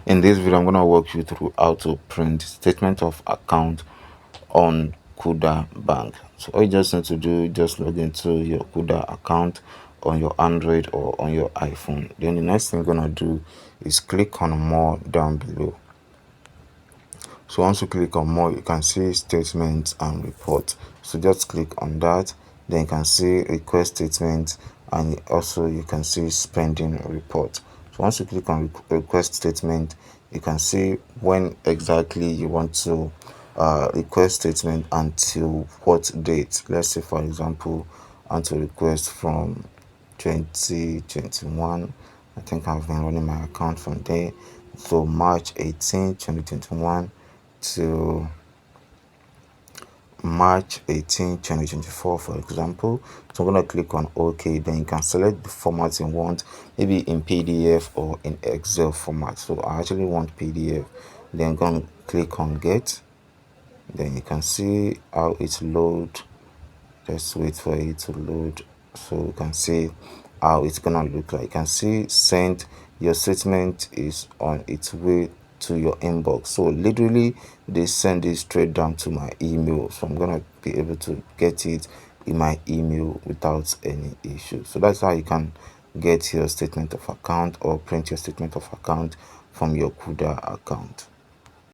In this video, I'm going to walk you through how to print statement of account on Kuda Bank. So all you just need to do, just log into your Kuda account on your Android or on your iPhone. Then the next thing you're going to do is click on more down below. So once you click on more, you can see statements and report. So just click on that. Then you can see request statement, and also you can see spending report. So once you click on request statement, you can see when exactly you want to request statement until what date. Let's say, for example, I want to request from 2021. I think I've been running my account from there. So March 18, 2021 to March 18, 2024, for example. So I'm going to click on OK. Then you can select the format you want, maybe in PDF or in Excel format. So I actually want PDF. Then I'm going to click on Get. Then you can see how it load. Just wait for it to load so you can see how it's gonna look like. You can see send. Your statement is on its way to your inbox. So literally they send it straight down to my email, so I'm gonna be able to get it in my email without any issue. So that's how you can get your statement of account or print your statement of account from your Kuda account.